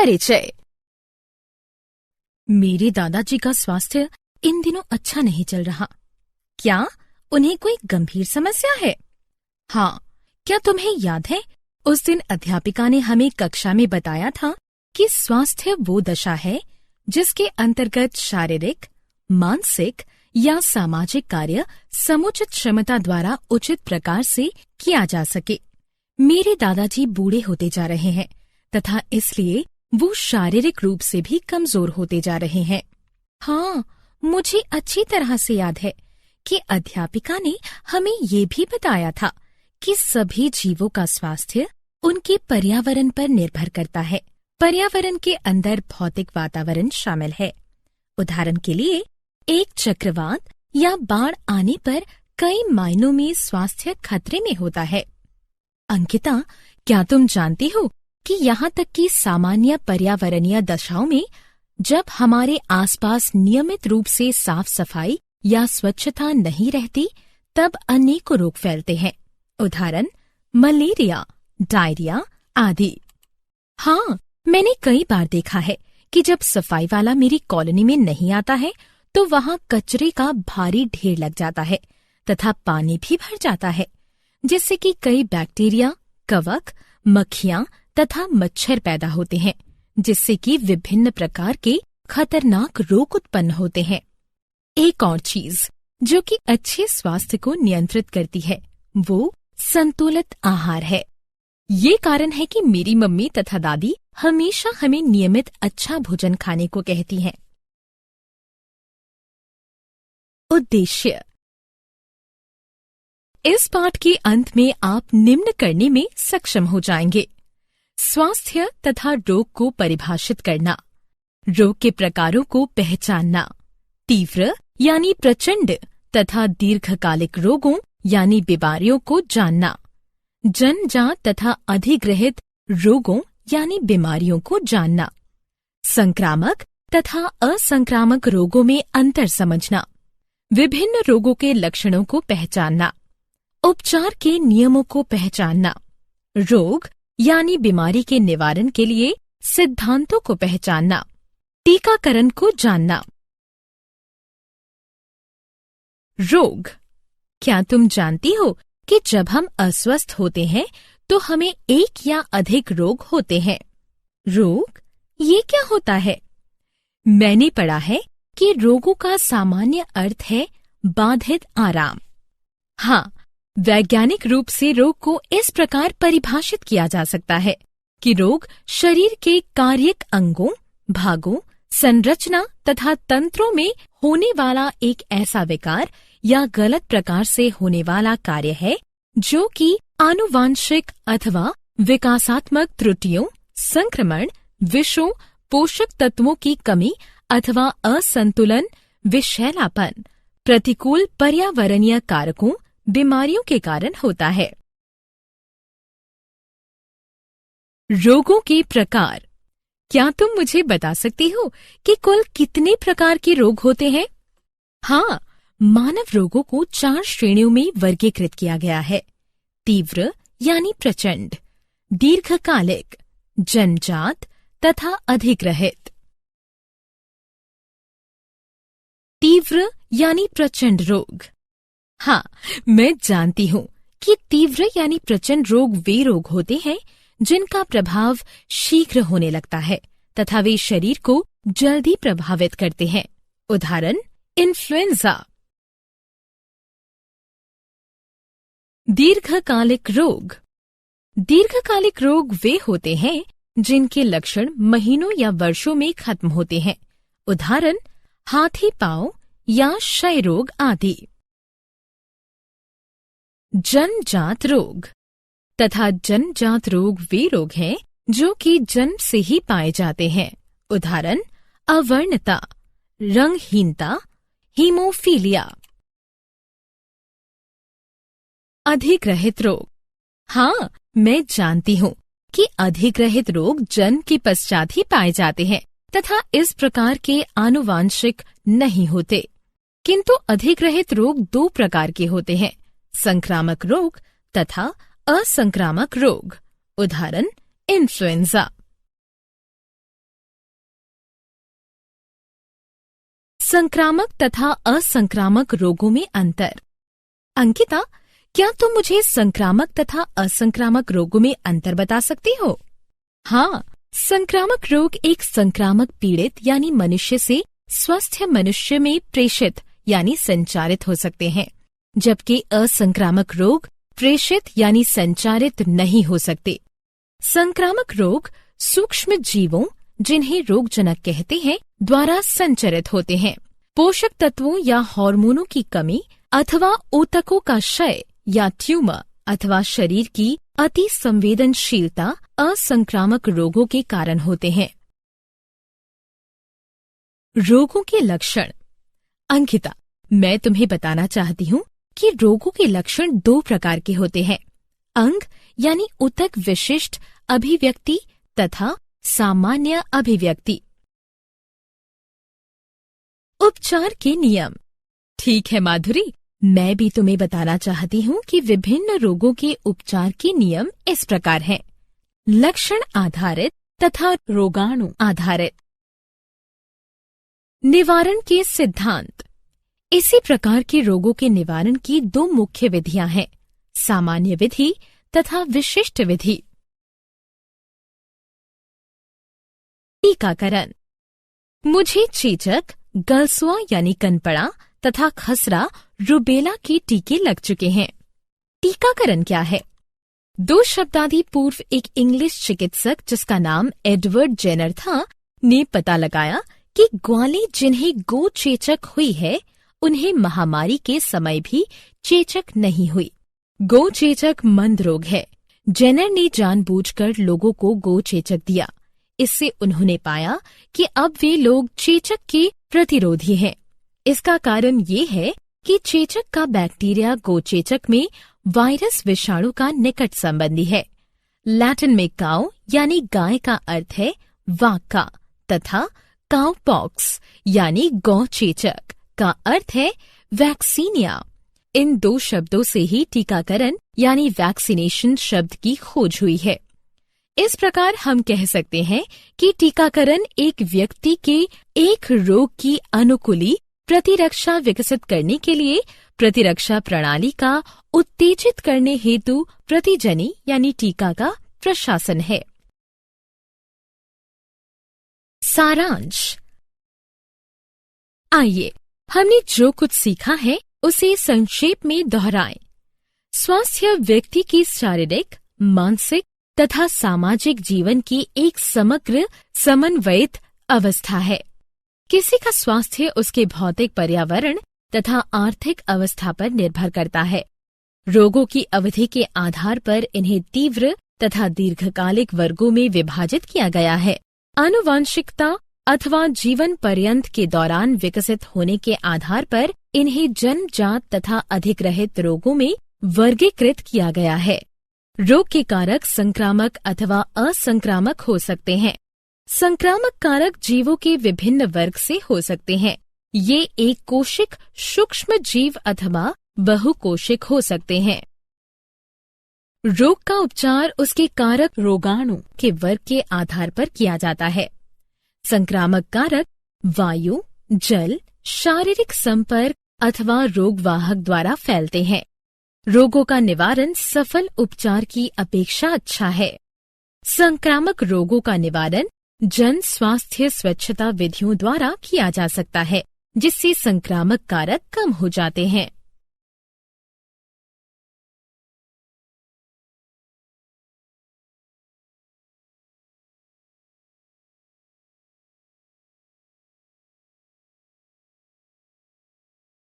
परिचय। मेरे दादाजी का स्वास्थ्य इन दिनों अच्छा नहीं चल रहा। क्या उन्हें कोई गंभीर समस्या है? हाँ, क्या तुम्हें याद है उस दिन अध्यापिका ने हमें कक्षा में बताया था कि स्वास्थ्य वो दशा है जिसके अंतर्गत शारीरिक, मानसिक या सामाजिक कार्य समुचित क्षमता द्वारा उचित प्रकार से किया जा सके। मेरे दादाजी बूढ़े होते जा रहे हैं तथा इसलिए वो शारीरिक रूप से भी कमजोर होते जा रहे हैं। हाँ, मुझे अच्छी तरह से याद है कि अध्यापिका ने हमें ये भी बताया था कि सभी जीवों का स्वास्थ्य उनके पर्यावरण पर निर्भर करता है। पर्यावरण के अंदर भौतिक वातावरण शामिल है। उदाहरण के लिए, एक चक्रवात या बाढ़ आने पर कई मायनों में स्वास्थ्य खतरे में होता है। अंकिता, क्या तुम जानती हो कि यहाँ तक कि सामान्य पर्यावरणीय दशाओं में जब हमारे आसपास नियमित रूप से साफ सफाई या स्वच्छता नहीं रहती, तब अनेकों रोग फैलते हैं। उदाहरण, मलेरिया, डायरिया आदि। हाँ, मैंने कई बार देखा है कि जब सफाई वाला मेरी कॉलोनी में नहीं आता है तो वहाँ कचरे का भारी ढेर लग जाता है तथा पानी भी भर जाता है, जिससे कि कई बैक्टीरिया, कवक, मक्खियाँ तथा मच्छर पैदा होते हैं, जिससे कि विभिन्न प्रकार के खतरनाक रोग उत्पन्न होते हैं। एक और चीज जो कि अच्छे स्वास्थ्य को नियंत्रित करती है वो संतुलित आहार है। ये कारण है कि मेरी मम्मी तथा दादी हमेशा हमें नियमित अच्छा भोजन खाने को कहती हैं। उद्देश्य। इस पाठ के अंत में आप निम्न करने में सक्षम हो जाएंगे: स्वास्थ्य तथा रोग को परिभाषित करना, रोग के प्रकारों को पहचानना, तीव्र यानी प्रचंड तथा दीर्घकालिक रोगों यानी बीमारियों को जानना, जन्मजात तथा अधिग्रहित रोगों यानी बीमारियों को जानना, संक्रामक तथा असंक्रामक रोगों में अंतर समझना, विभिन्न रोगों के लक्षणों को पहचानना, उपचार के नियमों को पहचानना, रोग यानी बीमारी के निवारण के लिए सिद्धांतों को पहचानना, टीकाकरण को जानना। रोग। क्या तुम जानती हो कि जब हम अस्वस्थ होते हैं तो हमें एक या अधिक रोग होते हैं? रोग, ये क्या होता है? मैंने पढ़ा है कि रोगों का सामान्य अर्थ है बाधित आराम। हाँ, वैज्ञानिक रूप से रोग को इस प्रकार परिभाषित किया जा सकता है कि रोग शरीर के कार्यक अंगों, भागों, संरचना तथा तंत्रों में होने वाला एक ऐसा विकार या गलत प्रकार से होने वाला कार्य है जो कि आनुवांशिक अथवा विकासात्मक त्रुटियों, संक्रमण, विषों, पोषक तत्वों की कमी अथवा असंतुलन, विषैलापन, प्रतिकूल पर्यावरणीय कारकों, बीमारियों के कारण होता है। रोगों के प्रकार। क्या तुम मुझे बता सकती हो कि कुल कितने प्रकार के रोग होते हैं? हाँ, मानव रोगों को 4 श्रेणियों में वर्गीकृत किया गया है: तीव्र यानी प्रचंड, दीर्घकालिक, जन्मजात तथा अधिग्रहित। तीव्र यानी प्रचंड रोग। हाँ, मैं जानती हूँ कि तीव्र यानी प्रचंड रोग वे रोग होते हैं जिनका प्रभाव शीघ्र होने लगता है तथा वे शरीर को जल्दी प्रभावित करते हैं। उदाहरण, इन्फ्लुएंजा। दीर्घकालिक रोग। दीर्घकालिक रोग वे होते हैं जिनके लक्षण महीनों या वर्षों में खत्म होते हैं। उदाहरण, हाथी पांव या क्षय रोग आदि। जन्मजात रोग तथा जन्मजात रोग वे रोग हैं जो कि जन्म से ही पाए जाते हैं। उदाहरण, अवर्णता, रंगहीनता, हीमोफीलिया। अधिग्रहित रोग। हाँ, मैं जानती हूँ कि अधिग्रहित रोग जन्म के पश्चात ही पाए जाते हैं तथा इस प्रकार के आनुवांशिक नहीं होते। किंतु अधिग्रहित रोग 2 प्रकार के होते हैं: संक्रामक रोग तथा असंक्रामक रोग। उदाहरण, इन्फ्लुएंजा। संक्रामक तथा असंक्रामक रोगों में अंतर। अंकिता, क्या तुम मुझे संक्रामक तथा असंक्रामक रोगों में अंतर बता सकती हो? हाँ, संक्रामक रोग एक संक्रामक पीड़ित यानी मनुष्य से स्वस्थ मनुष्य में प्रेषित यानी संचारित हो सकते हैं, जबकि असंक्रामक रोग प्रेषित यानी संचारित नहीं हो सकते। संक्रामक रोग सूक्ष्म जीवों, जिन्हें रोगजनक कहते हैं, द्वारा संचरित होते हैं। पोषक तत्वों या हार्मोनों की कमी अथवा ऊतकों का क्षय या ट्यूमर अथवा शरीर की अति संवेदनशीलता असंक्रामक रोगों के कारण होते हैं। रोगों के लक्षण। अंकिता, मैं तुम्हें बताना चाहती हूँ कि रोगों के लक्षण 2 प्रकार के होते हैं, अंग यानी ऊतक विशिष्ट अभिव्यक्ति तथा सामान्य अभिव्यक्ति। उपचार के नियम। ठीक है माधुरी, मैं भी तुम्हें बताना चाहती हूँ कि विभिन्न रोगों के उपचार के नियम इस प्रकार हैं, लक्षण आधारित तथा रोगाणु आधारित। निवारण के सिद्धांत। इसी प्रकार के रोगों के निवारण की 2 मुख्य विधियां हैं, सामान्य विधि तथा विशिष्ट विधि। टीकाकरण। मुझे चेचक, गलसुआ यानी कनपड़ा तथा खसरा, रुबेला के टीके लग चुके हैं। टीकाकरण क्या है? 2 शताब्दी पूर्व एक इंग्लिश चिकित्सक जिसका नाम एडवर्ड जेनर था ने पता लगाया कि ग्वाले जिन्हें गो चेचक हुई है उन्हें महामारी के समय भी चेचक नहीं हुई। गो चेचक मंद रोग है। जेनर ने जानबूझकर लोगों को गो चेचक दिया। इससे उन्होंने पाया कि अब वे लोग चेचक के प्रतिरोधी हैं। इसका कारण ये है कि चेचक का बैक्टीरिया गोचेचक में वायरस विषाणु का निकट संबंधी है। लैटिन में काउ यानी गाय का अर्थ है वाका तथा काउपॉक्स यानी गौचेचक का अर्थ है वैक्सीनिया। इन 2 शब्दों से ही टीकाकरण यानी वैक्सीनेशन शब्द की खोज हुई है। इस प्रकार हम कह सकते हैं कि टीकाकरण एक व्यक्ति के एक रोग की अनुकूली प्रतिरक्षा विकसित करने के लिए प्रतिरक्षा प्रणाली का उत्तेजित करने हेतु प्रतिजनी यानी टीका का प्रशासन है। सारांश। आइए हमने जो कुछ सीखा है उसे संक्षेप में दोहराएं। स्वास्थ्य व्यक्ति की शारीरिक, मानसिक तथा सामाजिक जीवन की एक समग्र समन्वयित अवस्था है। किसी का स्वास्थ्य उसके भौतिक पर्यावरण तथा आर्थिक अवस्था पर निर्भर करता है। रोगों की अवधि के आधार पर इन्हें तीव्र तथा दीर्घकालिक वर्गों में विभाजित किया गया है। आनुवांशिकता अथवा जीवन पर्यंत के दौरान विकसित होने के आधार पर इन्हें जन्मजात तथा अधिग्रहित रोगों में वर्गीकृत किया गया है। रोग के कारक संक्रामक अथवा असंक्रामक हो सकते हैं। संक्रामक कारक जीवों के विभिन्न वर्ग से हो सकते हैं। ये एक कोशिक सूक्ष्म जीव अथवा बहुकोशिक हो सकते हैं। रोग का उपचार उसके कारक रोगाणु के वर्ग के आधार पर किया जाता है। संक्रामक कारक वायु, जल, शारीरिक संपर्क अथवा रोगवाहक द्वारा फैलते हैं। रोगों का निवारण सफल उपचार की अपेक्षा अच्छा है। संक्रामक रोगों का निवारण जन स्वास्थ्य स्वच्छता विधियों द्वारा किया जा सकता है, जिससे संक्रामक कारक कम हो जाते हैं।